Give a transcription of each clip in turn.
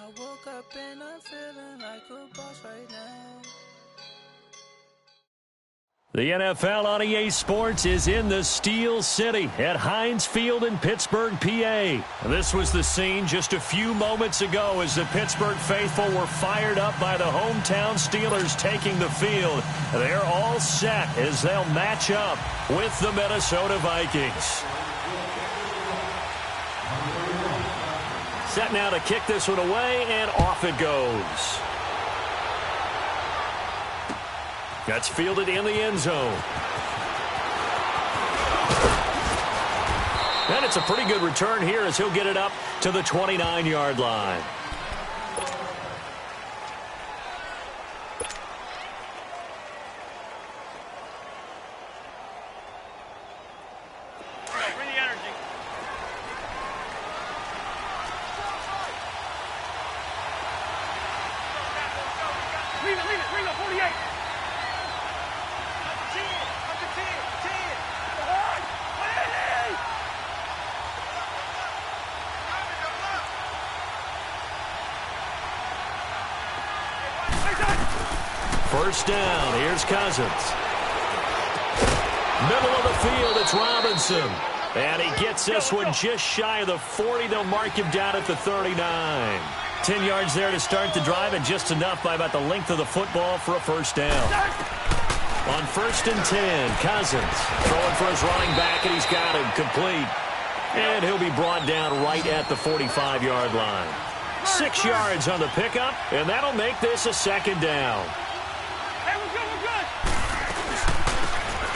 I woke up and I'm feeling like a boss right now. The NFL on EA Sports is in the Steel City at Heinz Field in Pittsburgh, PA. This was the scene just a few moments ago as the Pittsburgh faithful were fired up by the hometown Steelers taking the field. They're all set as they'll match up with the Minnesota Vikings. Set now to kick this one away, and off it goes. That's fielded in the end zone. And it's a pretty good return here as he'll get it up to the 29-yard line. Bring the energy. Leave it, 48. First down, here's Cousins. Middle of the field, it's Robinson. And he gets this one just shy of the 40. They'll mark him down at the 39. 10 yards there to start the drive, and just enough by about the length of the football for a first down. On 1st and 10, Cousins throwing for his running back, and he's got him complete. And he'll be brought down right at the 45-yard line. 6 yards on the pickup, and that'll make this a second down.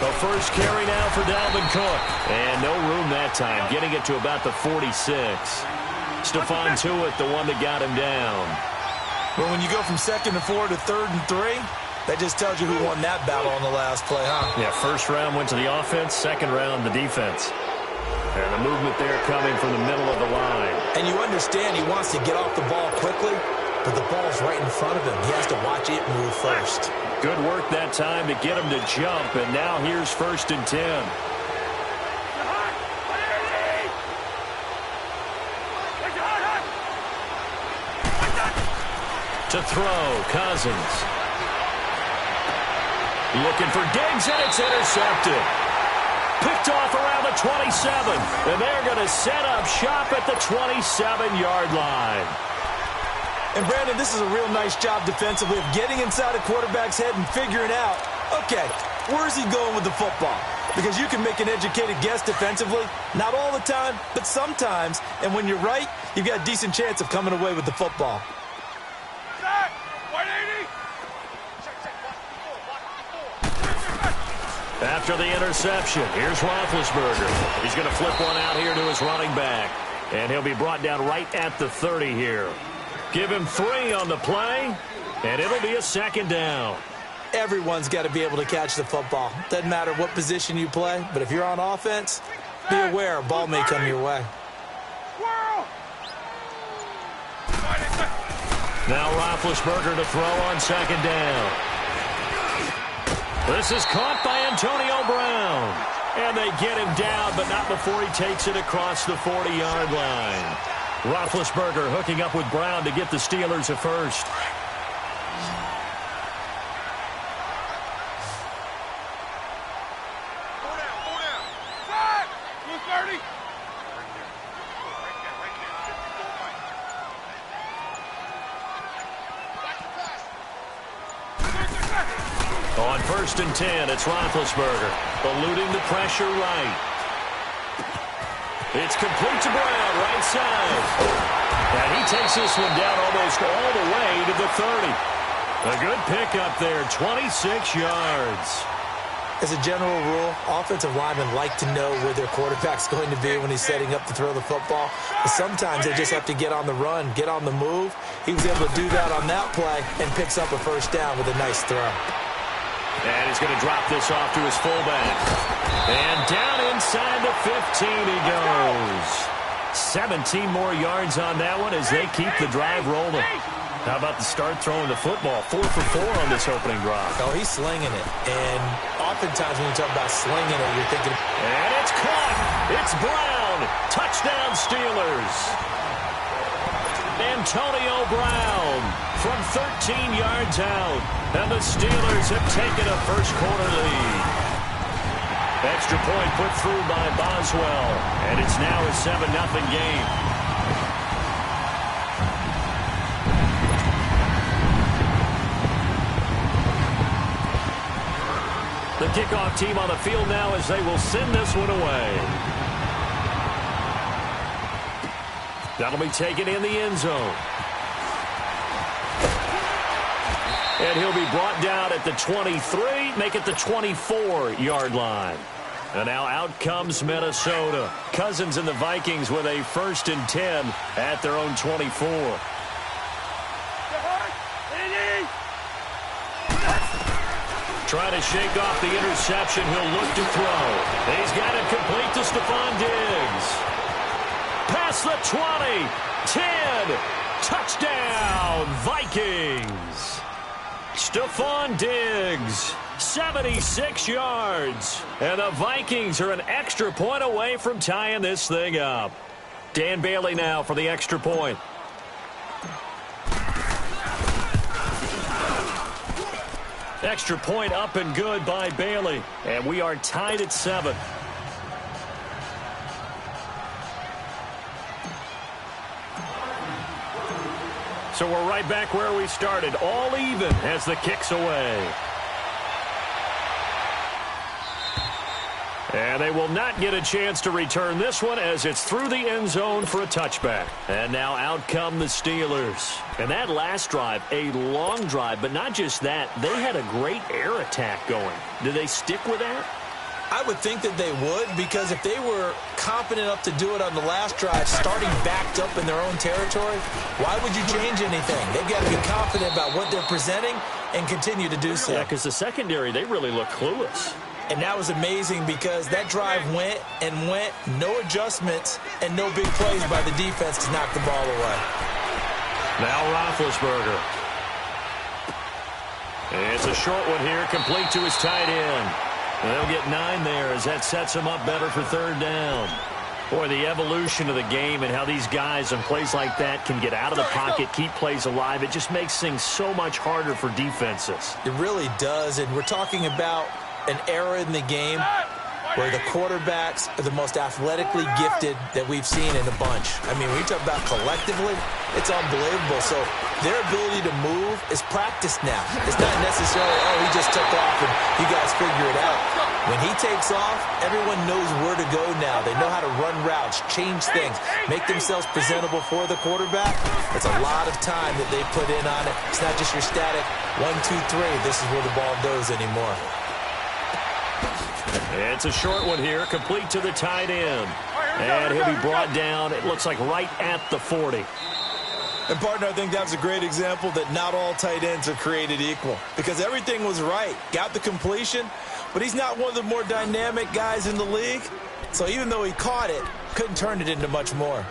The first carry now for Dalvin Cook. And no room that time, getting it to about the 46. Stephon Tuitt, the one that got him down. Well, when you go from 2nd and 4 to 3rd and 3, that just tells you who won that battle on the last play, huh? Yeah, first round went to the offense, second round the defense. And the movement there coming from the middle of the line. And you understand he wants to get off the ball quickly, but the ball's right in front of him. He has to watch it move first. Good work that time to get him to jump, and now here's 1st and 10. To throw, Cousins. Looking for Diggs, and it's intercepted. Picked off around the 27, and they're going to set up shop at the 27-yard line. And, Brandon, this is a real nice job defensively of getting inside a quarterback's head and figuring out, okay, where's he going with the football? Because you can make an educated guess defensively, not all the time, but sometimes. And when you're right, you've got a decent chance of coming away with the football. After the interception, here's Roethlisberger. He's going to flip one out here to his running back. And he'll be brought down right at the 30 here. Give him 3 on the play, and it'll be a second down. Everyone's got to be able to catch the football. Doesn't matter what position you play, but if you're on offense, be aware a ball may come your way. Now Roethlisberger to throw on second down. This is caught by Antonio Brown. And they get him down, but not before he takes it across the 40-yard line. Roethlisberger hooking up with Brown to get the Steelers a first. On 1st and 10, it's Roethlisberger, eluding the pressure right. It's complete to Brown, right side. And he takes this one down almost all the way to the 30. A good pickup there, 26 yards. As a general rule, offensive linemen like to know where their quarterback's going to be when he's setting up to throw the football. But sometimes they just have to get on the run, get on the move. He was able to do that on that play and picks up a first down with a nice throw. And he's going to drop this off to his fullback. And down inside the 15 he goes. 17 more yards on that one as they keep the drive rolling. How about the start throwing the football? 4 for 4 on this opening drive. Oh, he's slinging it. And oftentimes when you talk about slinging it, you're thinking... And it's caught. It's Brown. Touchdown, Steelers. And Antonio Brown from 13 yards out. And the Steelers have taken a first-quarter lead. Extra point put through by Boswell. And it's now a 7-0 game. The kickoff team on the field now as they will send this one away. That'll be taken in the end zone. And he'll be brought down at the 23, make it the 24-yard line. And now out comes Minnesota. Cousins and the Vikings with a 1st and 10 at their own 24. Trying to shake off the interception. He'll look to throw. He's got it complete to Stephon Diggs. Past the 20. 10. Touchdown, Vikings. Stephon Diggs, 76 yards. And the Vikings are an extra point away from tying this thing up. Dan Bailey now for the extra point. Extra point up and good by Bailey. And we are tied at 7. So we're right back where we started. All even as the kick's away. And they will not get a chance to return this one as it's through the end zone for a touchback. And now out come the Steelers. And that last drive, a long drive, but not just that. They had a great air attack going. Do they stick with that? I would think that they would, because if they were confident enough to do it on the last drive, starting backed up in their own territory, why would you change anything? They've got to be confident about what they're presenting and continue to do so. Yeah, because the secondary, they really look clueless. And that was amazing because that drive went and went, no adjustments, and no big plays by the defense to knock the ball away. Now Roethlisberger. It's a short one here, complete to his tight end. And they'll get 9 there as that sets him up better for 3rd down. Boy, the evolution of the game and how these guys on plays like that can get out of the pocket, keep plays alive, it just makes things so much harder for defenses. It really does, and we're talking about an era in the game where the quarterbacks are the most athletically gifted that we've seen in a bunch. I mean, when you talk about collectively, it's unbelievable. So their ability to move is practiced now. It's not necessarily, oh, he just took off and you guys figure it out. When he takes off, everyone knows where to go now. They know how to run routes, change things, make themselves presentable for the quarterback. It's a lot of time that they put in on it. It's not just your static 1, 2, 3. This is where the ball goes anymore. It's a short one here, complete to the tight end. And he'll be brought down, it looks like right at the 40. And, partner, I think that was a great example that not all tight ends are created equal. Because everything was right. Got the completion, but he's not one of the more dynamic guys in the league. So even though he caught it, couldn't turn it into much more.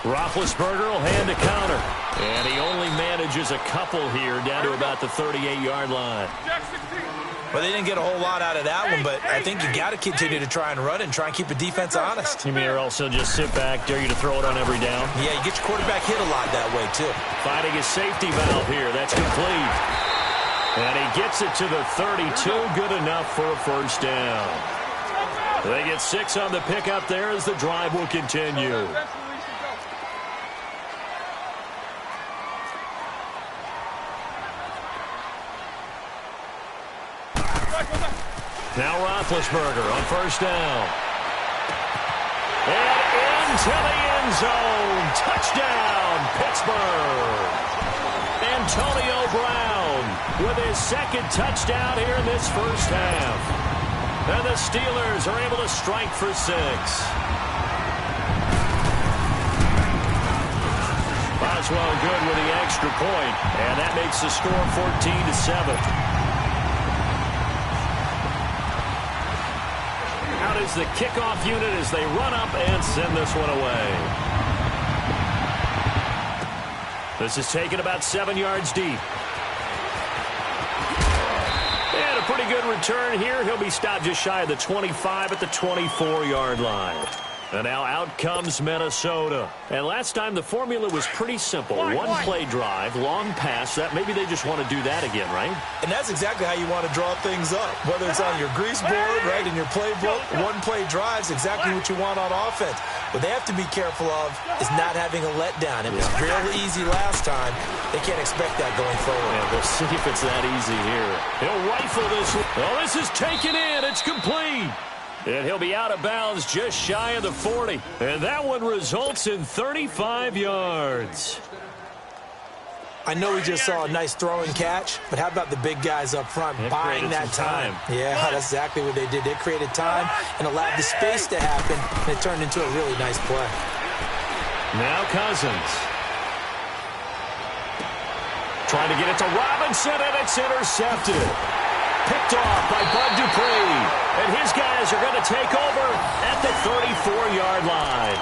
Roethlisberger will hand a counter. And he only manages a couple here down to about the 38-yard line. Well, they didn't get a whole lot out of that one, but I think you got to continue to try and run and try and keep the defense honest. You mean or else he'll just sit back, dare you to throw it on every down? Yeah, you get your quarterback hit a lot that way, too. Finding his safety valve here. That's complete. And he gets it to the 32. Good enough for a 1st down. They get 6 on the pickup there as the drive will continue. Now Roethlisberger on 1st down. And into the end zone. Touchdown, Pittsburgh. Antonio Brown with his 2nd touchdown here in this 1st half. And the Steelers are able to strike for 6. Boswell good with the extra point, and that makes the score 14-7. Out is the kickoff unit as they run up and send this one away. This is taken about 7 yards deep. And a pretty good return here. He'll be stopped just shy of the 25 at the 24-yard line. And now out comes Minnesota. And last time the formula was pretty simple. One-play drive, long pass. That maybe they just want to do that again, right? And that's exactly how you want to draw things up. Whether it's on your grease board, right, in your playbook, one-play drive is exactly what you want on offense. What they have to be careful of is not having a letdown. It was real easy last time. They can't expect that going forward. Yeah, we'll see if it's that easy here. He'll rifle this. Oh, this is taken in. It's complete. And he'll be out of bounds just shy of the 40. And that one results in 35 yards. I know we just saw a nice throwing catch, but how about the big guys up front buying that time? Yeah, that's exactly what they did. They created time and allowed the space to happen, and it turned into a really nice play. Now Cousins. Trying to get it to Robinson, and it's intercepted. Picked off by Bud Dupree. And his guys are going to take over at the 34-yard line.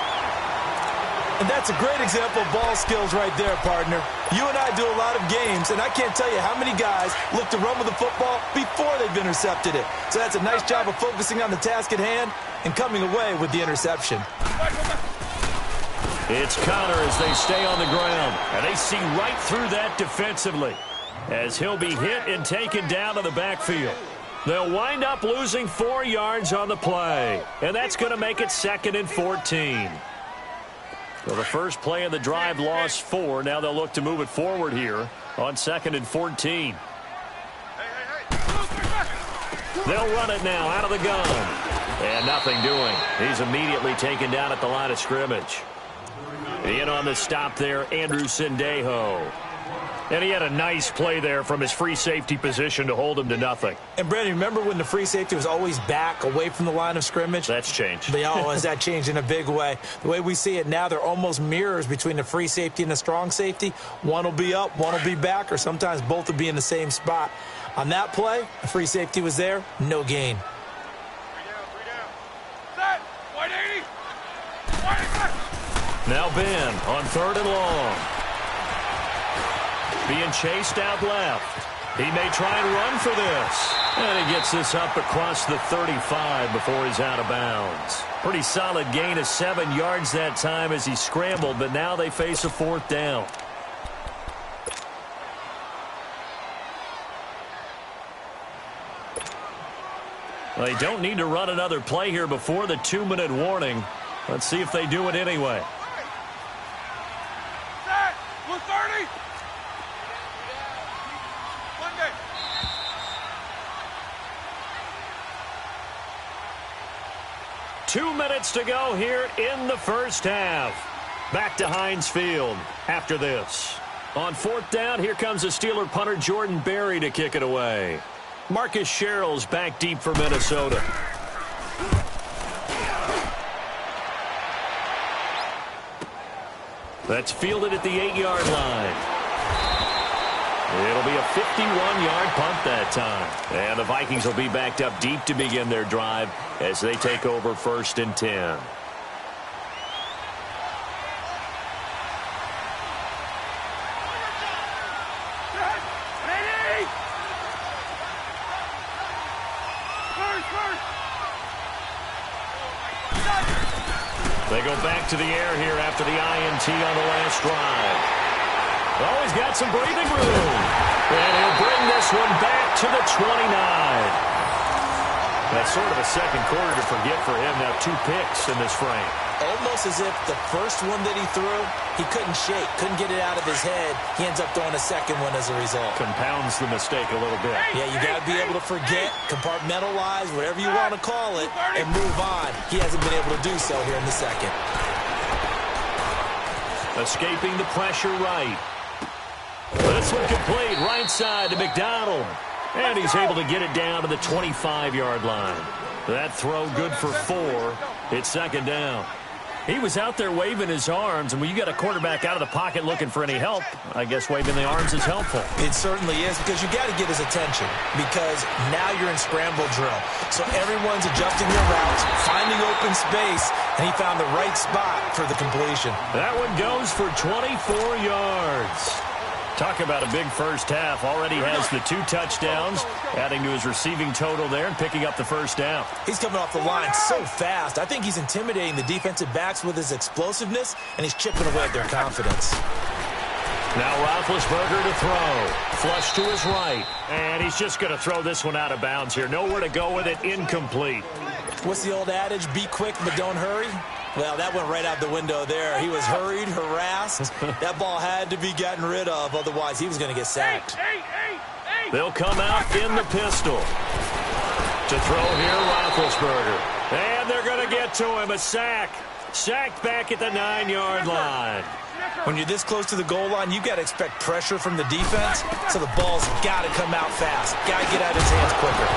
And that's a great example of ball skills right there, partner. You and I do a lot of games, and I can't tell you how many guys look to run with the football before they've intercepted it. So that's a nice job of focusing on the task at hand and coming away with the interception. It's Connor as they stay on the ground. And they see right through that defensively as he'll be hit and taken down to the backfield. They'll wind up losing 4 yards on the play. And that's going to make it 2nd and 14. Well, the first play of the drive lost 4. Now they'll look to move it forward here on 2nd and 14. They'll run it now out of the gun. And nothing doing. He's immediately taken down at the line of scrimmage. In on the stop there, Andrew Sendejo. And he had a nice play there from his free safety position to hold him to nothing. And, Brandon, remember when the free safety was always back away from the line of scrimmage? That's changed. Has that changed in a big way? The way we see it now, they're almost mirrors between the free safety and the strong safety. One will be up, one will be back, or sometimes both will be in the same spot. On that play, the free safety was there, no gain. 3 down. Set. 180. Now Ben on 3rd and long. Being chased out left. He may try and run for this. And he gets this up across the 35 before he's out of bounds. Pretty solid gain of 7 yards that time as he scrambled, but now they face a 4th down. Well, they don't need to run another play here before the 2-minute warning. Let's see if they do it anyway. Set. Blue 30. 2 minutes to go here in the first half. Back to Heinz Field after this. On 4th down, here comes the Steeler punter Jordan Berry to kick it away. Marcus Sherrill's back deep for Minnesota. That's fielded at the 8-yard line. It'll be a 51-yard punt that time. And the Vikings will be backed up deep to begin their drive as they take over 1st and 10. They go back to the air here after the INT on the last drive. Oh, he's got some breathing room. And he'll bring this one back to the 29. That's sort of a second quarter to forget for him. Now 2 picks in this frame. Almost as if the first one that he threw, he couldn't shake, couldn't get it out of his head. He ends up throwing a second one as a result. Compounds the mistake a little bit. Yeah, you got to be able to forget, compartmentalize, whatever you want to call it, and move on. He hasn't been able to do so here in the second. Escaping the pressure right. This one complete right side to McDonald. And he's able to get it down to the 25-yard line. That throw good for 4. It's 2nd down. He was out there waving his arms, and when you got a quarterback out of the pocket looking for any help, I guess waving the arms is helpful. It certainly is, because you got to get his attention, because now you're in scramble drill. So everyone's adjusting their routes, finding open space, and he found the right spot for the completion. That one goes for 24 yards. Talk about a big first half. Already has the 2 touchdowns, adding to his receiving total there and picking up the first down. He's coming off the line so fast. I think he's intimidating the defensive backs with his explosiveness, and he's chipping away at their confidence. Now Roethlisberger to throw. Flush to his right. And he's just going to throw this one out of bounds here. Nowhere to go with it. Incomplete. What's the old adage? Be quick, but don't hurry. Well, that went right out the window there. He was hurried, harassed. That ball had to be gotten rid of. Otherwise, he was going to get sacked. They'll come out in the pistol. To throw here, Roethlisberger. And they're going to get to him. A sack. Sacked back at the 9-yard line. When you're this close to the goal line, you've got to expect pressure from the defense. So the ball's got to come out fast. Got to get out of his hands quicker.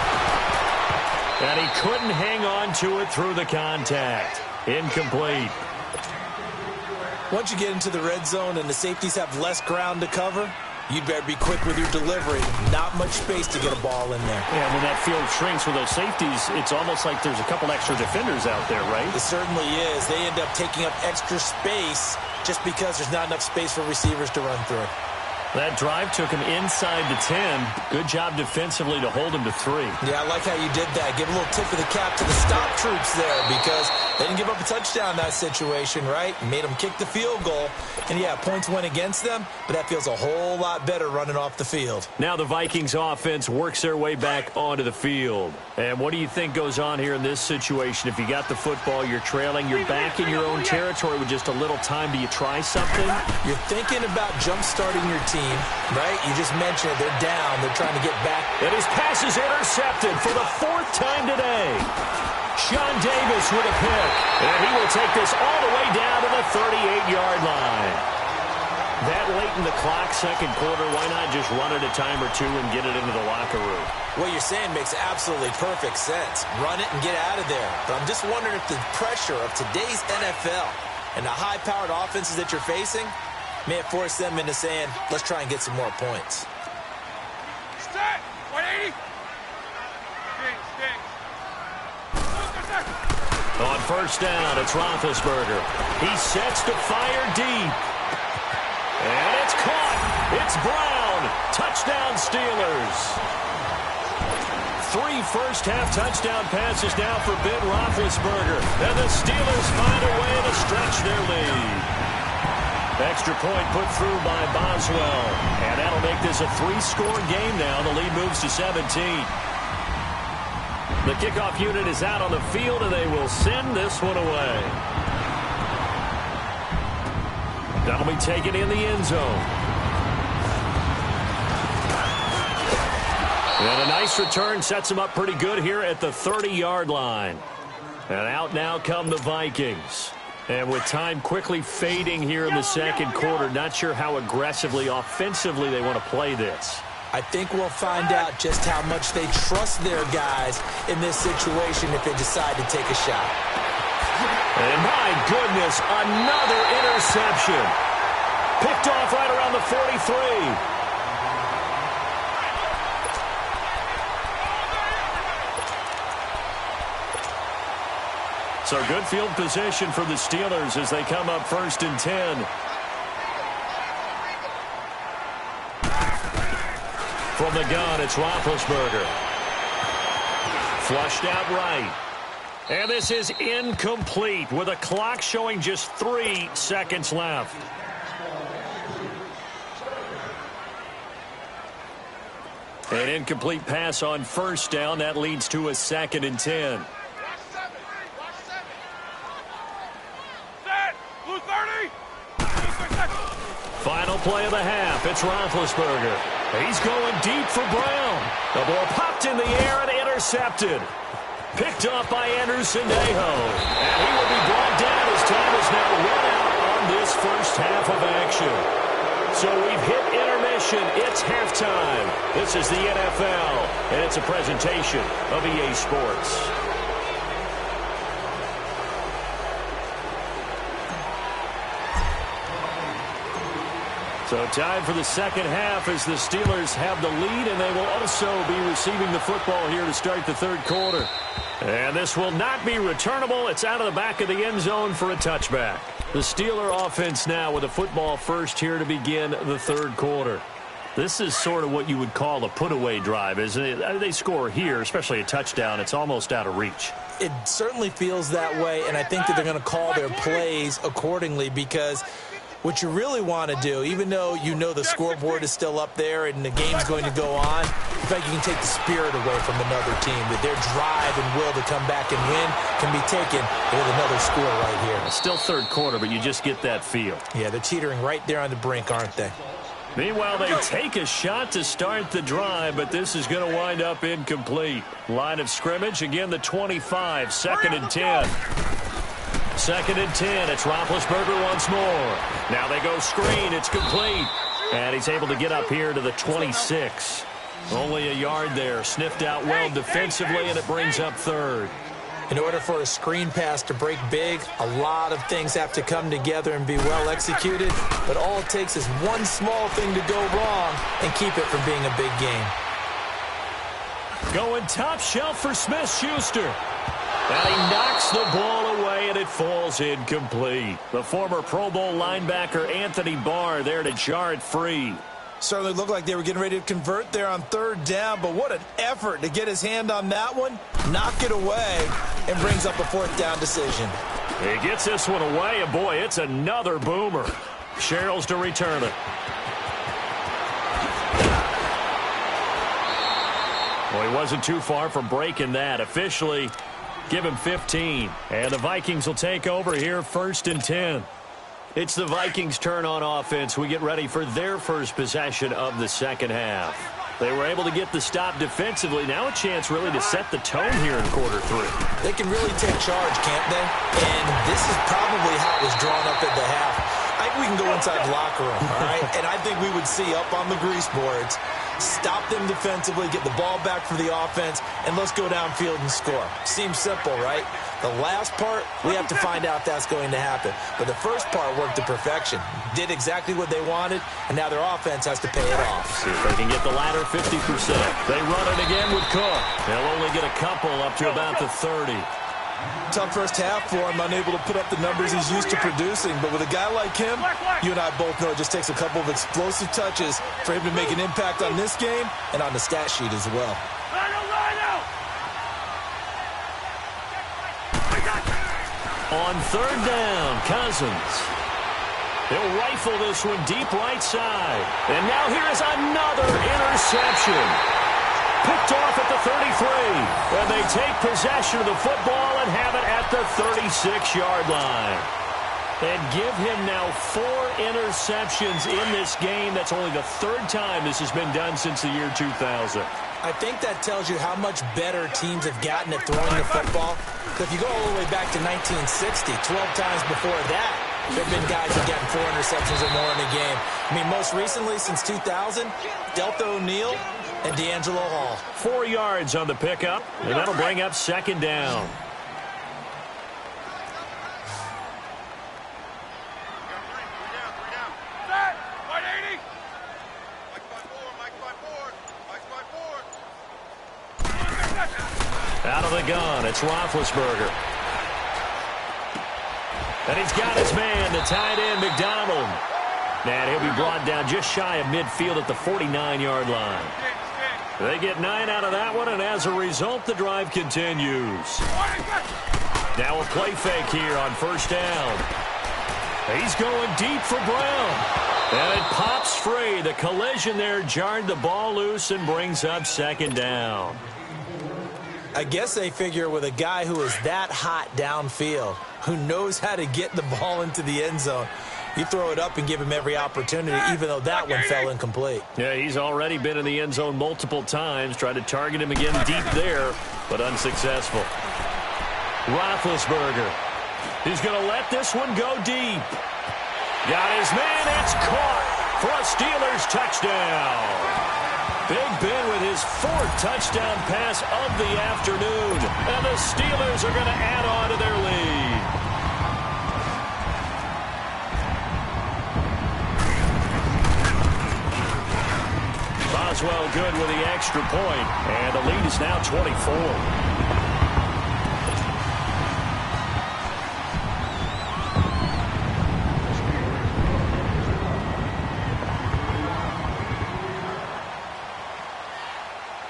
And he couldn't hang on to it through the contact. Incomplete. Once you get into the red zone and the safeties have less ground to cover, you'd better be quick with your delivery. Not much space to get a ball in there. Yeah, when that field shrinks with those safeties, it's almost like there's a couple extra defenders out there, right? It certainly is. They end up taking up extra space just because there's not enough space for receivers to run through. That drive took him inside the 10. Good job defensively to hold him to 3. Yeah, I like how you did that. Give a little tip of the cap to the stop troops there, because they didn't give up a touchdown in that situation, right? Made them kick the field goal. And, yeah, points went against them, but that feels a whole lot better running off the field. Now the Vikings offense works their way back onto the field. And what do you think goes on here in this situation? If you got the football, you're trailing, you're back in your own territory with just a little time. Do you try something? You're thinking about jump-starting your team, right? You just mentioned it. They're down. They're trying to get back. And his pass is intercepted for the 4th time today. Sean Davis with a pick. And he will take this all the way down to the 38-yard line. That late in the clock, second quarter, why not just run it a time or two and get it into the locker room? What you're saying makes absolutely perfect sense. Run it and get out of there. But I'm just wondering if the pressure of today's NFL and the high-powered offenses that you're facing may have forced them into saying, let's try and get some more points. Set! 180! On first down, it's Roethlisberger. He sets to fire deep. And it's caught. It's Brown. Touchdown, Steelers. 3 first-half touchdown passes now for Ben Roethlisberger. And the Steelers find a way to stretch their lead. Extra point put through by Boswell. And that'll make this a 3-score game now. The lead moves to 17. The kickoff unit is out on the field, and they will send this one away. That'll be taken in the end zone. And a nice return sets them up pretty good here at the 30-yard line. And out now come the Vikings. And with time quickly fading here in the second quarter, not sure how aggressively, offensively they want to play this. I think we'll find out just how much they trust their guys in this situation if they decide to take a shot. And my goodness, another interception. Picked off right around the 43. So good field position for the Steelers as they come up 1st and 10. From the gun, it's Roethlisberger. Flushed out right. And this is incomplete with a clock showing just 3 seconds left. An incomplete pass on first down. That leads to a 2nd and 10. Final play of the half. It's Roethlisberger. He's going deep for Brown. The ball popped in the air and intercepted. Picked up by Anderson Aho. And he will be brought down as time is now run out on this first half of action. So we've hit intermission. It's halftime. This is the NFL, and it's a presentation of EA Sports. So time for the second half as the Steelers have the lead, and they will also be receiving the football here to start the third quarter. And this will not be returnable. It's out of the back of the end zone for a touchback. The Steeler offense now with a football first here to begin the third quarter. This is sort of what you would call a put-away drive, isn't it? They score here, especially a touchdown. It's almost out of reach. It certainly feels that way, and I think that they're going to call their plays accordingly because what you really want to do, even though you know the scoreboard is still up there and the game's going to go on, in fact, you can take the spirit away from another team, that their drive and will to come back and win can be taken with another score right here. It's still third quarter, but you just get that feel. Yeah, they're teetering right there on the brink, aren't they? Meanwhile, they take a shot to start the drive, but this is going to wind up incomplete. Line of scrimmage, again, the 25, 2nd and 10. 2nd and 10, it's Roethlisberger once more. Now they go screen, it's complete. And he's able to get up here to the 26. Only a yard there, sniffed out well defensively, and it brings up third. In order for a screen pass to break big, a lot of things have to come together and be well executed, but all it takes is one small thing to go wrong and keep it from being a big game. Going top shelf for Smith-Schuster. And he knocks the ball away, and it falls incomplete. The former Pro Bowl linebacker Anthony Barr there to jar it free. Certainly looked like they were getting ready to convert there on third down, but what an effort to get his hand on that one, knock it away, and brings up a fourth down decision. He gets this one away, and boy, it's another boomer. Sherrills to return it. Well, he wasn't too far from breaking that. Officially, give him 15. And the Vikings will take over here, 1st and 10. It's the Vikings' turn on offense. We get ready for their first possession of the second half. They were able to get the stop defensively. Now a chance really to set the tone here in quarter 3. They can really take charge, can't they? And this is probably how it was drawn up at the half. I think we can go inside the locker room, all right? And I think we would see up on the grease boards, stop them defensively, get the ball back for the offense, and let's go downfield and score. Seems simple, right? The last part, we have to find out if that's going to happen. But the first part worked to perfection. Did exactly what they wanted, and now their offense has to pay it off. See if they can get the latter 50%. They run it again with Cook. They'll only get a couple up to about the 30. Tough first half for him, unable to put up the numbers he's used to producing. But with a guy like him, you and I both know it just takes a couple of explosive touches for him to make an impact on this game and on the stat sheet as well. On third down, Cousins. He'll rifle this one deep right side. And now here is another interception. Picked off at the 33. And they take possession of the football and have it at the 36-yard line. And give him now 4 interceptions in this game. That's only the 3rd time this has been done since the year 2000. I think that tells you how much better teams have gotten at throwing the football. If you go all the way back to 1960, 12 times before that, there have been guys who have gotten 4 interceptions or more in a game. I mean, most recently, since 2000, Delta O'Neal and D'Angelo Hall. 4 yards on the pickup, and that'll bring up 2nd down. Out of the gun, it's Roethlisberger. And he's got his man, the tight end, McDonald. And he'll be brought down just shy of midfield at the 49-yard line. They get 9 out of that one, and as a result, the drive continues. Now a play fake here on 1st down. He's going deep for Brown. And it pops free. The collision there jarred the ball loose and brings up 2nd down. I guess they figure with a guy who is that hot downfield, who knows how to get the ball into the end zone, you throw it up and give him every opportunity, even though that one fell incomplete. Yeah, he's already been in the end zone multiple times, tried to target him again deep there, but unsuccessful. Roethlisberger. He's going to let this one go deep. Got his man. It's caught for a Steelers touchdown. Big Ben with his 4th touchdown pass of the afternoon. And the Steelers are going to add on to their lead. Boswell good with the extra point, and the lead is now 24.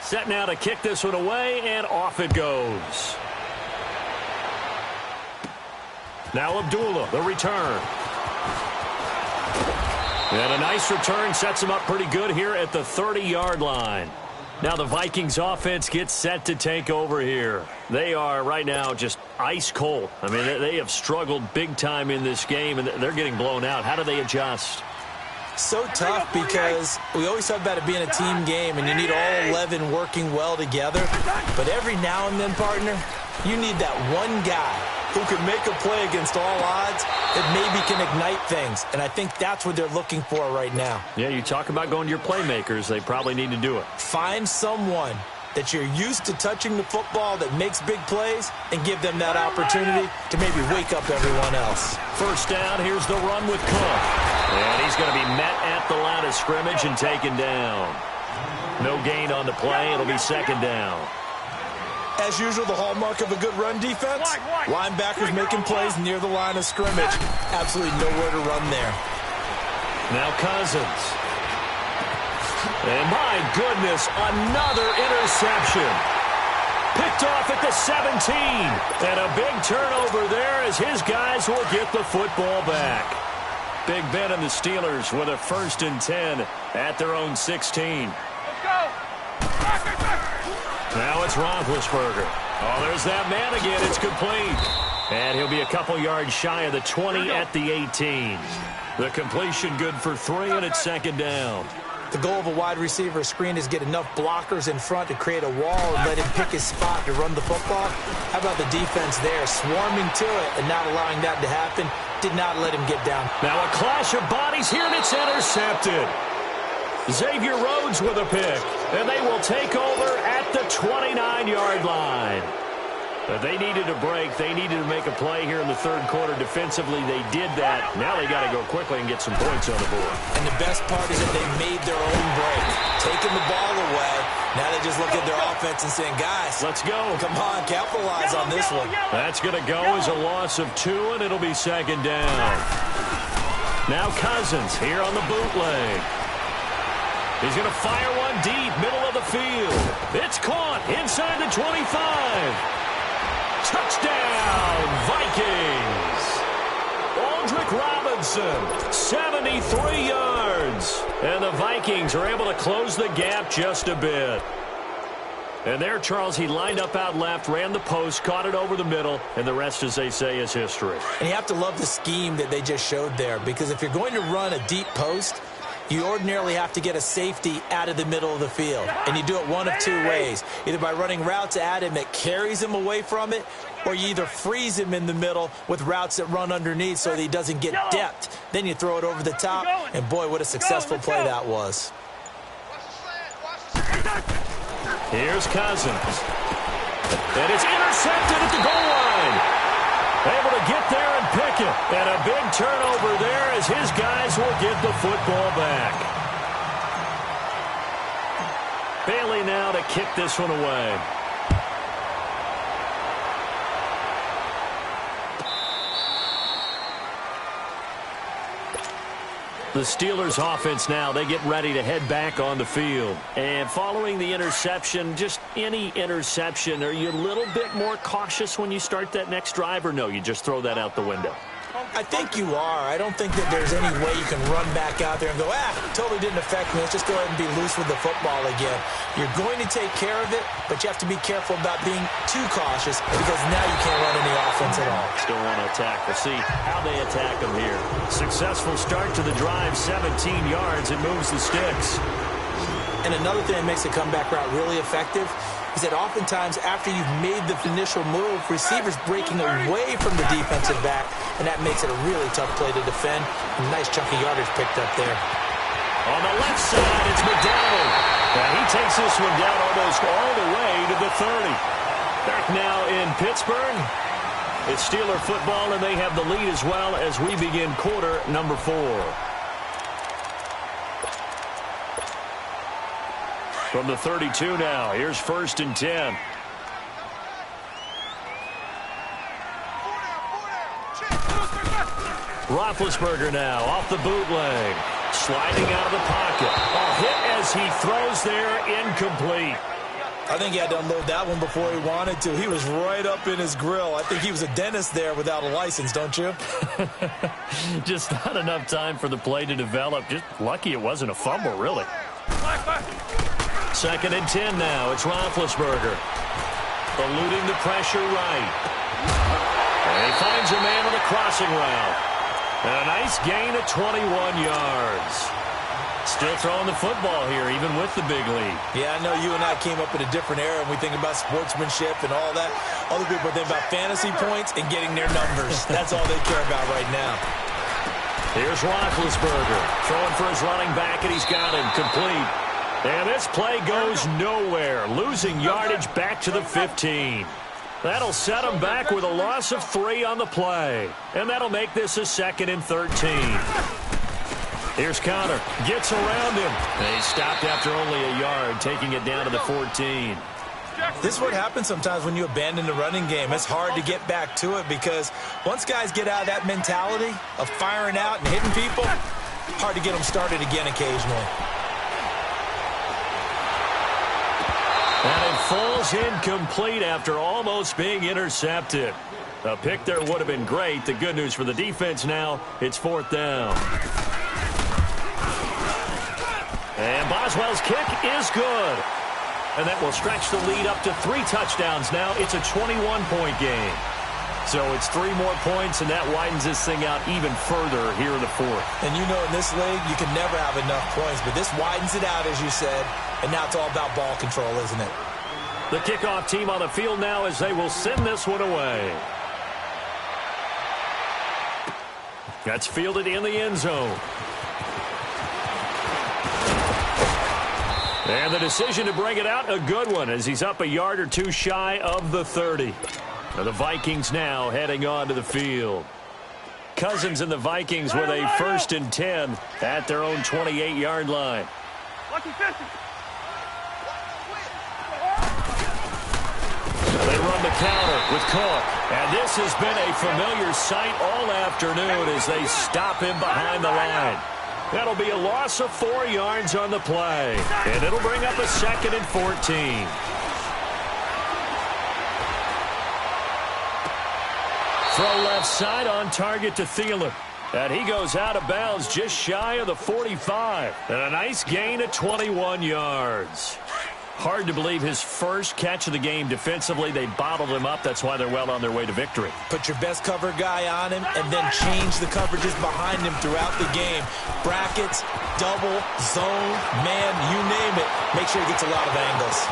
Set now to kick this one away, and off it goes. Now Abdullah, the return. And a nice return sets him up pretty good here at the 30-yard line. Now the Vikings offense gets set to take over here. They are right now just ice cold. I mean, they have struggled big time in this game, and they're getting blown out. How do they adjust? So tough because we always talk about it being a team game and you need all 11 working well together. But every now and then, partner, you need that one guy who can make a play against all odds that maybe can ignite things. And I think that's what they're looking for right now. Yeah, you talk about going to your playmakers. They probably need to do it. Find someone that you're used to touching the football that makes big plays and give them that opportunity to maybe wake up everyone else. First down, here's the run with Cook. And he's going to be met at the line of scrimmage and taken down. No gain on the play. It'll be second down. As usual, the hallmark of a good run defense, linebackers making plays near the line of scrimmage. Absolutely nowhere to run there. Now Cousins. And my goodness, another interception. Picked off at the 17. And a big turnover there as his guys will get the football back. Big Ben and the Steelers with a 1st and 10 at their own 16. Let's go. Now it's Roethlisberger. Oh, there's that man again. It's complete. And he'll be a couple yards shy of the 20 at the 18. The completion good for 3, and it's second down. The goal of a wide receiver screen is get enough blockers in front to create a wall and let him pick his spot to run the football. How about the defense there, swarming to it and not allowing that to happen? Did not let him get down. Now a clash of bodies here, and it's intercepted. Xavier Rhodes with a pick, and they will take over at the 29-yard line. But they needed a break. They needed to make a play here in the third quarter. Defensively, they did that. Now they got to go quickly and get some points on the board. And the best part is that they made their own break. Taking the ball away. Now they just look at their offense and saying, guys, let's go. Come on, capitalize on this one. That's going to go as a loss of 2, and it'll be second down. Now Cousins here on the bootleg. He's going to fire one deep, middle of the field. It's caught inside the 25. Touchdown, Vikings! Aldrick Robinson, 73 yards. And the Vikings are able to close the gap just a bit. And there, Charles, he lined up out left, ran the post, caught it over the middle, and the rest, as they say, is history. And you have to love the scheme that they just showed there, because if you're going to run a deep post, you ordinarily have to get a safety out of the middle of the field. And you do it one of two ways. Either by running routes at him that carries him away from it, or you either freeze him in the middle with routes that run underneath so that he doesn't get depth. Then you throw it over the top, and boy, what a successful play that was. Here's Cousins. And it's intercepted at the goal line. Able to get there and pick it. And a big turnover there as his guys will get the football back. Bailey now to kick this one away. The Steelers offense now, they get ready to head back on the field. And following the interception, just any interception, are you a little bit more cautious when you start that next drive, or no, you just throw that out the window? I think you are. I don't think that there's any way you can run back out there and go, totally didn't affect me. Let's just go ahead and be loose with the football again. You're going to take care of it, but you have to be careful about being too cautious because now you can't run any offense at all. Still want to attack. We'll see how they attack them here. Successful start to the drive, 17 yards. It moves the sticks. And another thing that makes the comeback route really effective is that oftentimes after you've made the initial move, receivers breaking away from the defensive back, and that makes it a really tough play to defend. A nice chunky yardage picked up there. On the left side, it's McDowell. And he takes this one down almost all the way to the 30. Back now in Pittsburgh. It's Steeler football, and they have the lead as well as we begin quarter number 4. From the 32 now, here's 1st and 10. Roethlisberger now off the bootleg. Sliding out of the pocket. A hit as he throws there, incomplete. I think he had to unload that one before he wanted to. He was right up in his grill. I think he was a dentist there without a license, don't you? Just not enough time for the play to develop. Just lucky it wasn't a fumble, really. 2nd and 10 now. It's Roethlisberger. Eluding the pressure right. And he finds a man on the crossing route. And a nice gain of 21 yards. Still throwing the football here, even with the big lead. Yeah, I know you and I came up in a different era, and we think about sportsmanship and all that. Other people think about fantasy points and getting their numbers. That's all they care about right now. Here's Roethlisberger throwing for his running back, and he's got him complete. And this play goes nowhere, losing yardage back to the 15. That'll set him back with a loss of 3 on the play. And that'll make this a 2nd and 13. Here's Connor. Gets around him. They stopped after only a yard, taking it down to the 14. This is what happens sometimes when you abandon the running game. It's hard to get back to it because once guys get out of that mentality of firing out and hitting people, hard to get them started again occasionally. And it falls incomplete after almost being intercepted. A pick there would have been great. The good news for the defense now, it's 4th down. And Boswell's kick is good. And that will stretch the lead up to 3 touchdowns now. It's a 21-point game. So it's 3 more points, and that widens this thing out even further here in the 4th. And you know in this league, you can never have enough points. But this widens it out, as you said. And now it's all about ball control, isn't it? The kickoff team on the field now as they will send this one away. That's fielded in the end zone. And the decision to bring it out, a good one, as he's up a yard or 2 shy of the 30. And the Vikings now heading on to the field. Cousins and the Vikings with a 1st and 10 at their own 28-yard line. They run the counter with Cook. And this has been a familiar sight all afternoon as they stop him behind the line. That'll be a loss of 4 yards on the play. And it'll bring up a 2nd and 14. Throw left side on target to Thielen. And he goes out of bounds just shy of the 45. And a nice gain of 21 yards. Hard to believe his first catch of the game defensively. They bottled him up. That's why they're well on their way to victory. Put your best cover guy on him and then change the coverages behind him throughout the game. Brackets, double, zone, man, you name it. Make sure he gets a lot of angles.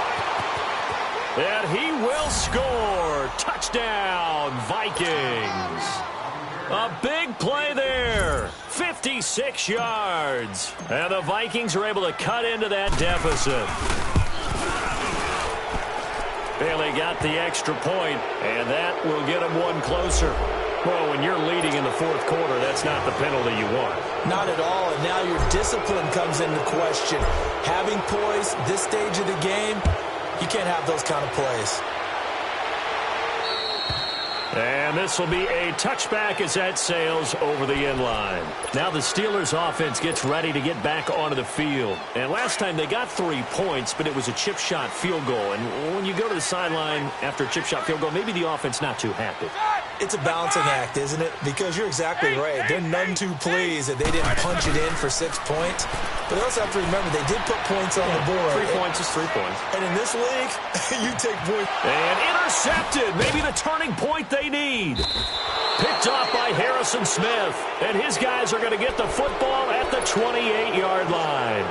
And he will score. Touchdown, Vikings. A big play there. 56 yards. And the Vikings are able to cut into that deficit. Bailey got the extra point, and that will get him one closer. Well, when you're leading in the 4th quarter, that's not the penalty you want. Not at all, and now your discipline comes into question. Having poise this stage of the game, you can't have those kind of plays. And this will be a touchback as that sails over the end line. Now the Steelers offense gets ready to get back onto the field. And last time they got 3 points, but it was a chip shot field goal. And when you go to the sideline after a chip shot field goal, maybe the offense not too happy. It's a balancing act, isn't it? Because you're exactly right. They're none too pleased that they didn't punch it in for 6 points. But they also have to remember they did put points on the board. 3 points is 3 points. And in this league, you take points. And intercepted. Maybe the turning point they need. Picked off by Harrison Smith. And his guys are going to get the football at the 28-yard line.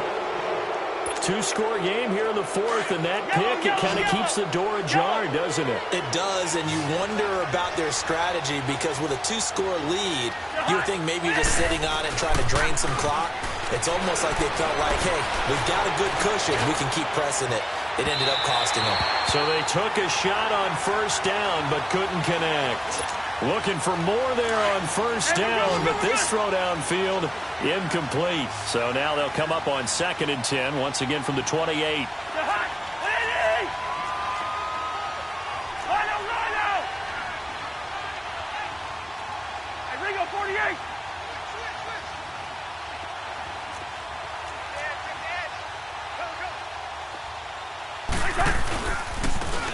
2-score game here in the 4th, and that pick, it kind of keeps the door ajar, doesn't it? It does, and you wonder about their strategy because with a 2-score lead, you would think maybe you're just sitting on it and trying to drain some clock. It's almost like they felt like, hey, we've got a good cushion. We can keep pressing it. It ended up costing them. So they took a shot on 1st down but couldn't connect. Looking for more there on 1st down, but this throw downfield incomplete. So now they'll come up on 2nd and 10, once again from the 28.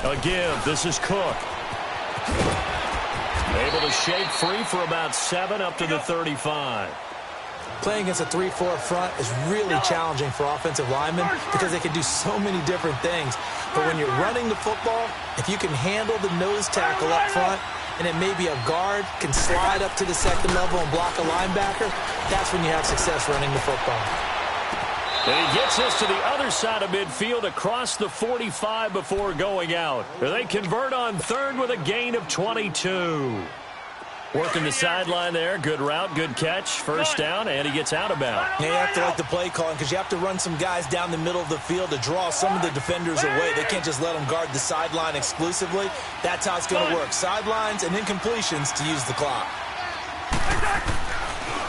A give. This is Cook. Able to shake free for about 7 up to the 35. Playing against a 3-4 front is really challenging for offensive linemen because they can do so many different things. But when you're running the football, if you can handle the nose tackle up front, and it may be a guard can slide up to the second level and block a linebacker, that's when you have success running the football. And he gets us to the other side of midfield across the 45 before going out. They convert on third with a gain of 22. Working the sideline there. Good route, good catch. First down, and he gets out of bounds. Yeah, you have to like the play calling because you have to run some guys down the middle of the field to draw some of the defenders away. They can't just let them guard the sideline exclusively. That's how it's going to work. Sidelines and incompletions to use the clock.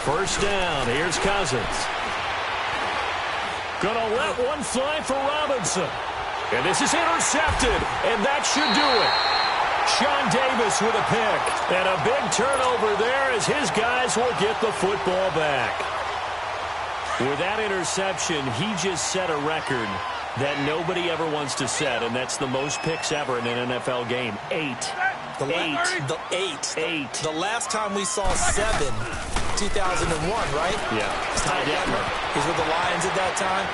First down. Here's Cousins. Gonna let one fly for Robinson. And this is intercepted, and that should do it. Sean Davis with a pick. And a big turnover there as his guys will get the football back. With that interception, he just set a record that nobody ever wants to set, and that's the most picks ever in an NFL game. 8. The last time we saw 7, 2001, right? Yeah. Ty Detmer. He's with the Lions at that time.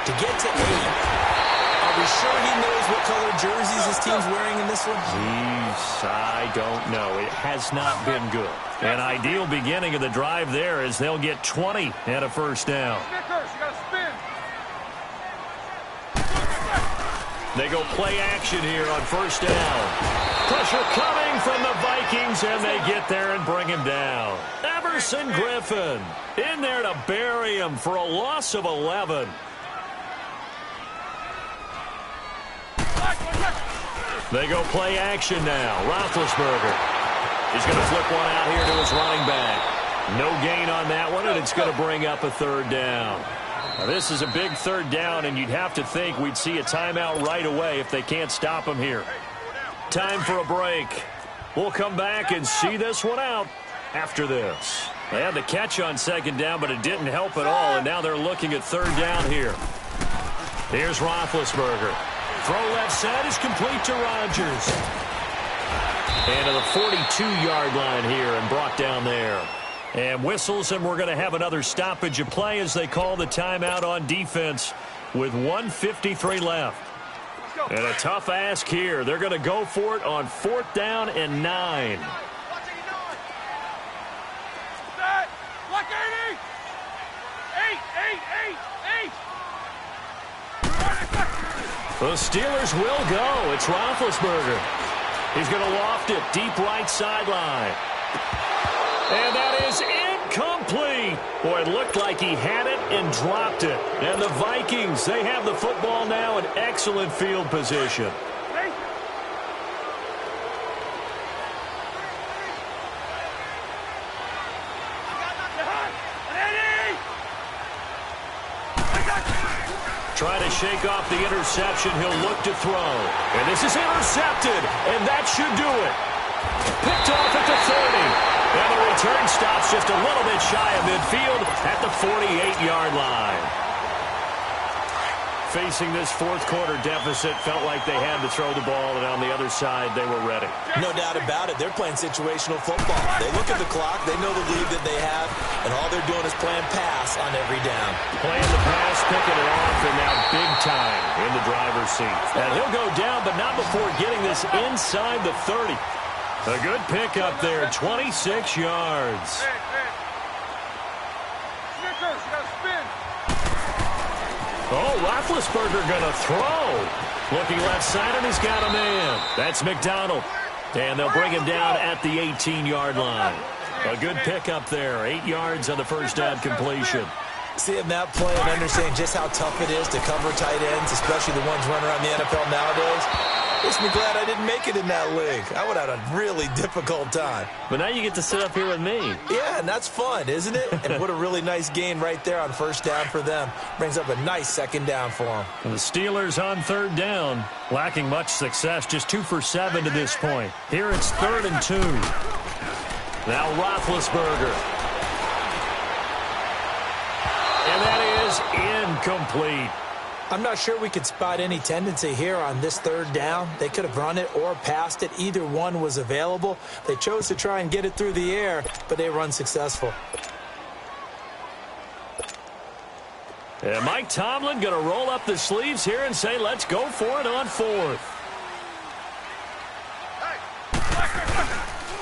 To get to 8. Are we sure he knows what color jerseys his team's wearing in this one? Jeez, I don't know. It has not been good. An ideal beginning of the drive there as they'll get 20 and a first down. They go play action here on first down. Pressure coming from the Vikings, and they get there and bring him down. Everson Griffin in there to bury him for a loss of 11. They go play action now. Roethlisberger. He's going to flip one out here to his running back. No gain on that one, and it's going to bring up a third down. Now, this is a big third down, and you'd have to think we'd see a timeout right away if they can't stop him here. Time for a break. We'll come back and see this one out after this. They had the catch on second down, but it didn't help at all, and now they're looking at third down here. Here's Roethlisberger. Throw left side is complete to Rodgers. And to the 42-yard line here and brought down there. And whistles, and we're going to have another stoppage of play as they call the timeout on defense with 1:53 left. And a tough ask here. They're going to go for it on 4th down and 9. Block 80! 8! The Steelers will go. It's Roethlisberger. He's going to loft it deep right sideline. And that is incomplete. Boy, it looked like he had it and dropped it. And the Vikings, they have the football now in excellent field position. Trying to shake off the interception. He'll look to throw. And this is intercepted. And that should do it. Picked off at the 30. And the return stops just a little bit shy of midfield at the 48-yard line. Facing this fourth quarter deficit, felt like they had to throw the ball, and on the other side, they were ready. No doubt about it. They're playing situational football. They look at the clock. They know the lead that they have, and all they're doing is playing pass on every down. Playing the pass, picking it off, and now big time in the driver's seat. And he'll go down, but not before getting this inside the 30. A good pickup there, 26 yards. Oh, Roethlisberger going to throw. Looking left side, and he's got a man. That's McDonald. And they'll bring him down at the 18-yard line. A good pickup there, 8 yards on the first down completion. Seeing that play and understanding just how tough it is to cover tight ends, especially the ones running around the NFL nowadays, makes me glad I didn't make it in that league. I would have had a really difficult time. But now you get to sit up here with me. Yeah, and that's fun, isn't it? And what a really nice gain right there on first down for them. Brings up a nice second down for them. And the Steelers on third down, lacking much success, just 2 for 7 to this point. Here it's 3rd and 2. Now Roethlisberger. And that is incomplete. I'm not sure we could spot any tendency here on this third down. They could have run it or passed it. Either one was available. They chose to try and get it through the air, but they were unsuccessful. And Mike Tomlin going to roll up the sleeves here and say, let's go for it on fourth.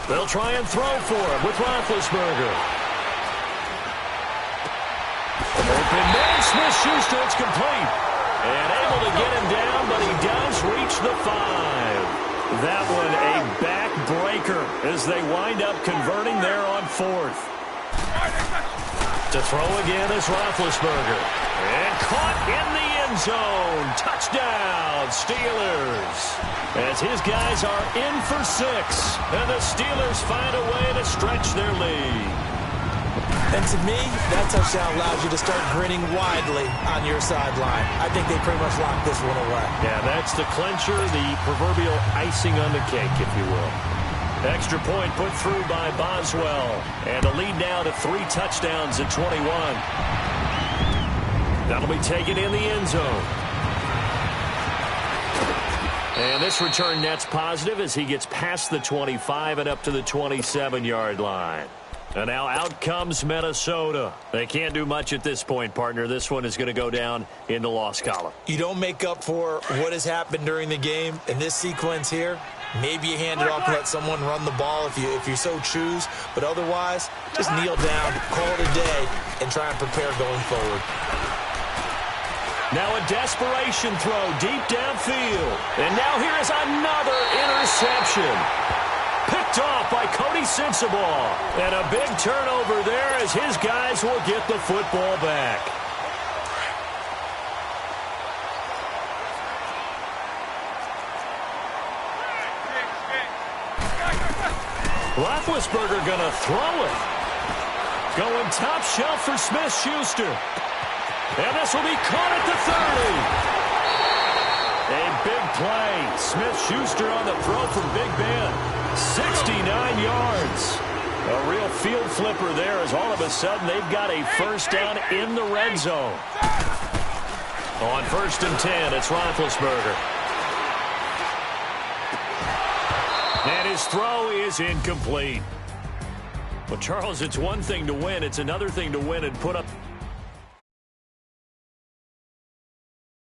They'll try and throw for him with Roethlisberger. Open man, Smith-Schuster, it's complete. And able to get him down, but he does reach the 5. That one a backbreaker as they wind up converting there on fourth. To throw again is Roethlisberger. And caught in the end zone. Touchdown, Steelers. As his guys are in for 6. And the Steelers find a way to stretch their lead. And to me, that touchdown allows you to start grinning widely on your sideline. I think they pretty much locked this one away. Yeah, that's the clincher, the proverbial icing on the cake, if you will. Extra point put through by Boswell. And the lead now to 3 touchdowns at 21. That'll be taken in the end zone. And this return net's positive as he gets past the 25 and up to the 27-yard line. And now out comes Minnesota. They can't do much at this point, partner. This one is going to go down in the loss column. You don't make up for what has happened during the game in this sequence here. Maybe you hand it off and let someone run the ball if you so choose. But otherwise, just kneel down, call it a day, and try and prepare going forward. Now a desperation throw deep downfield. And now here is another interception. Picked off by Cody Sensabaugh. And a big turnover there as his guys will get the football back. Roethlisberger going to throw it. Going top shelf for Smith-Schuster. And this will be caught at the 30. A big play. Smith-Schuster on the throw from Big Ben. 69 yards. A real field flipper there as all of a sudden they've got a first down in the red zone. On 1st and 10, it's Roethlisberger. And his throw is incomplete. Well, Charles, it's one thing to win. It's another thing to win and put up